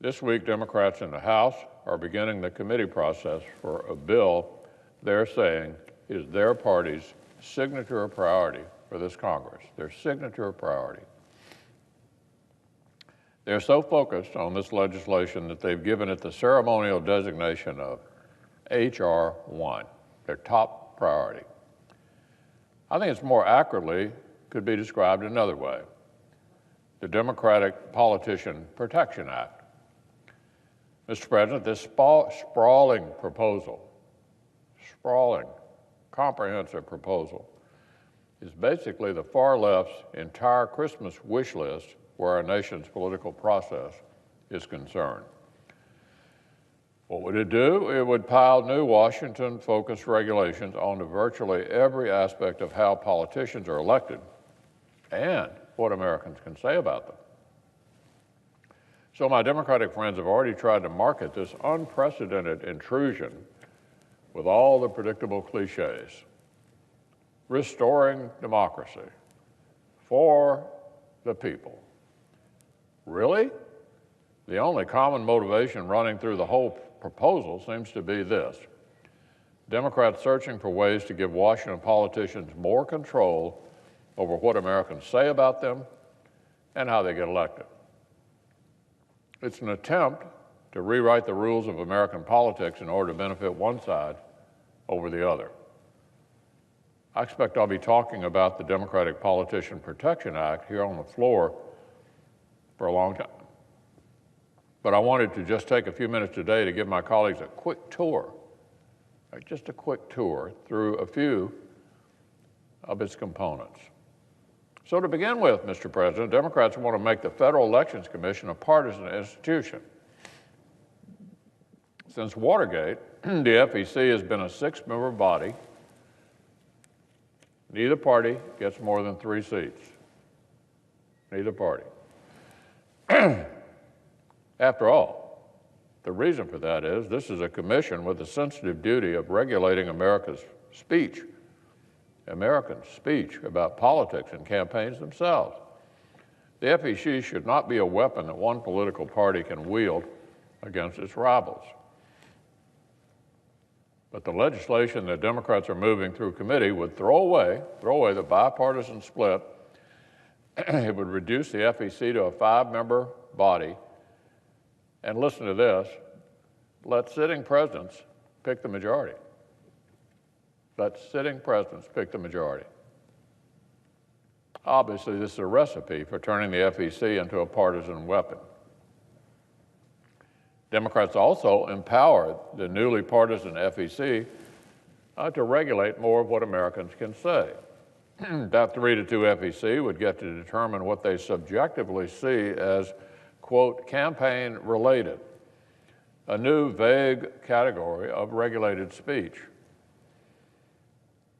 This week, Democrats in the House are beginning the committee process for a bill they're saying is their party's signature priority for this Congress, their signature priority. They're so focused on this legislation that they've given it the ceremonial designation of H.R. 1, their top priority. I think it's more accurately could be described another way, the Democratic Politician Protection Act. Mr. President, this sprawling proposal, comprehensive proposal, is basically the far left's entire Christmas wish list where our nation's political process is concerned. What would it do? It would pile new Washington-focused regulations onto virtually every aspect of how politicians are elected and what Americans can say about them. So my Democratic friends have already tried to market this unprecedented intrusion with all the predictable cliches. Restoring democracy for the people. Really? The only common motivation running through the whole proposal seems to be this: Democrats searching for ways to give Washington politicians more control over what Americans say about them and how they get elected. It's an attempt to rewrite the rules of American politics in order to benefit one side over the other. I expect I'll be talking about the Democratic Politician Protection Act here on the floor for a long time. But I wanted to just take a few minutes today to give my colleagues a quick tour, just a quick tour through a few of its components. So to begin with, Mr. President, Democrats want to make the Federal Elections Commission a partisan institution. Since Watergate, the FEC has been a 6-member body. Neither party gets more than 3 seats. Neither party. After all, the reason for that is this is a commission with the sensitive duty of regulating American speech about politics and campaigns themselves. The FEC should not be a weapon that one political party can wield against its rivals. But the legislation that Democrats are moving through committee would throw away the bipartisan split. It would reduce the FEC to a 5-member body. And listen to this, let sitting presidents pick the majority. Let sitting presidents pick the majority. Obviously, this is a recipe for turning the FEC into a partisan weapon. Democrats also empower the newly partisan FEC to regulate more of what Americans can say. That 3-2 FEC would get to determine what they subjectively see as, quote, campaign-related, a new vague category of regulated speech.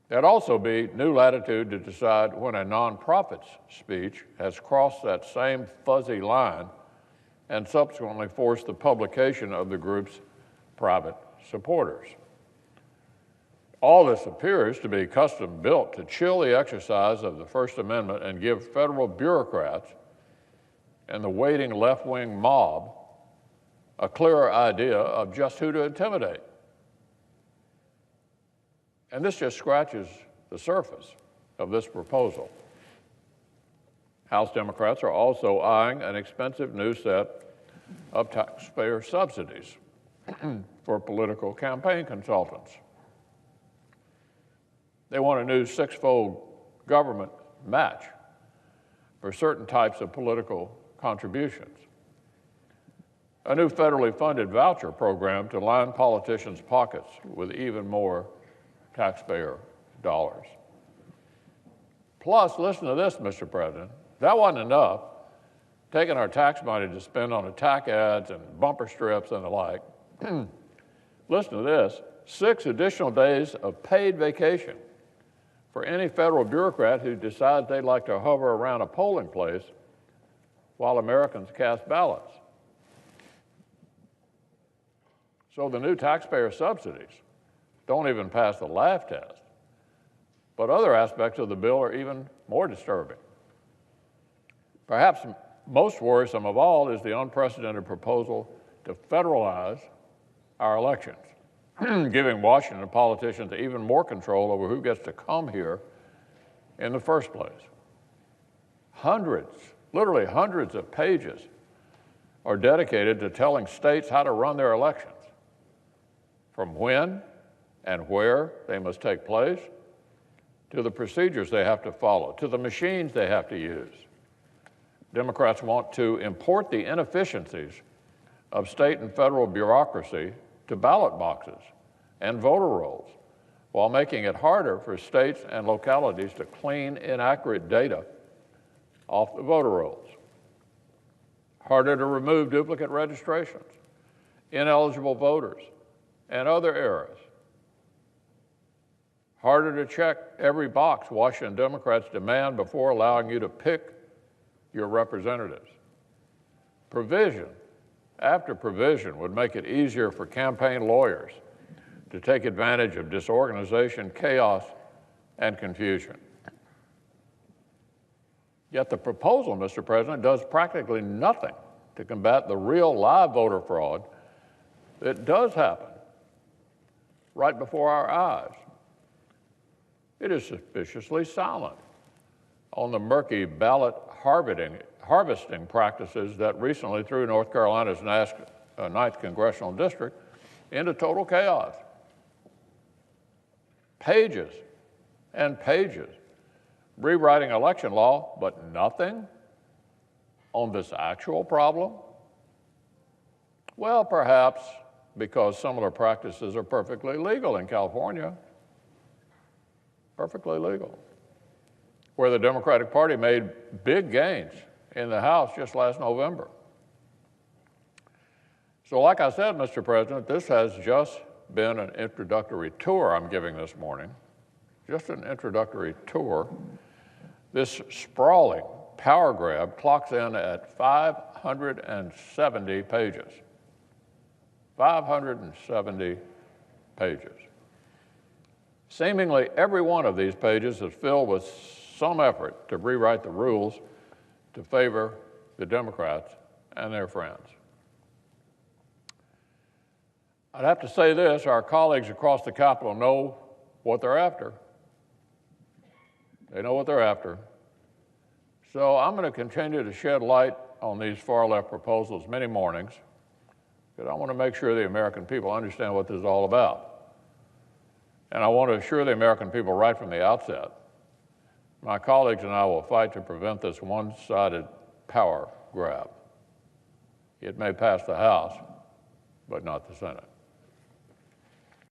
There'd also be new latitude to decide when a nonprofit's speech has crossed that same fuzzy line and subsequently forced the publication of the group's private supporters. All this appears to be custom-built to chill the exercise of the First Amendment and give federal bureaucrats and the waiting left-wing mob a clearer idea of just who to intimidate. And this just scratches the surface of this proposal. House Democrats are also eyeing an expensive new set of taxpayer subsidies for political campaign consultants. They want a new 6-fold government match for certain types of political contributions, a new federally funded voucher program to line politicians' pockets with even more taxpayer dollars. Plus, listen to this, Mr. President, that wasn't enough, taking our tax money to spend on attack ads and bumper strips and the like. Listen to this, 6 additional days of paid vacation for any federal bureaucrat who decides they'd like to hover around a polling place while Americans cast ballots. So the new taxpayer subsidies don't even pass the laugh test. But other aspects of the bill are even more disturbing. Perhaps Most worrisome of all is the unprecedented proposal to federalize our elections, giving Washington politicians even more control over who gets to come here in the first place. Hundreds, literally hundreds of pages are dedicated to telling states how to run their elections, from when and where they must take place, to the procedures they have to follow, to the machines they have to use. Democrats want to import the inefficiencies of state and federal bureaucracy to ballot boxes and voter rolls, while making it harder for states and localities to clean inaccurate data off the voter rolls. Harder to remove duplicate registrations, ineligible voters, and other errors. Harder to check every box Washington Democrats demand before allowing you to pick your representatives. Provision after provision would make it easier for campaign lawyers to take advantage of disorganization, chaos, and confusion. Yet the proposal, Mr. President, does practically nothing to combat the real live voter fraud that does happen right before our eyes. It is suspiciously silent on the murky ballot harvesting practices that recently threw North Carolina's 9th Congressional District into total chaos. Pages and pages rewriting election law, but nothing on this actual problem? Well, perhaps because similar practices are perfectly legal in California. Perfectly legal. Where the Democratic Party made big gains in the House just last November. So like I said, Mr. President, this has just been an introductory tour I'm giving this morning. Just an introductory tour. This sprawling power grab clocks in at 570 pages. 570 pages. Seemingly every one of these pages is filled with some effort to rewrite the rules to favor the Democrats and their friends. I'd have to say this, our colleagues across the Capitol know what they're after. They know what they're after. So I'm going to continue to shed light on these far-left proposals many mornings, because I want to make sure the American people understand what this is all about. And I want to assure the American people right from the outset, my colleagues and I will fight to prevent this one-sided power grab. It may pass the House, but not the Senate.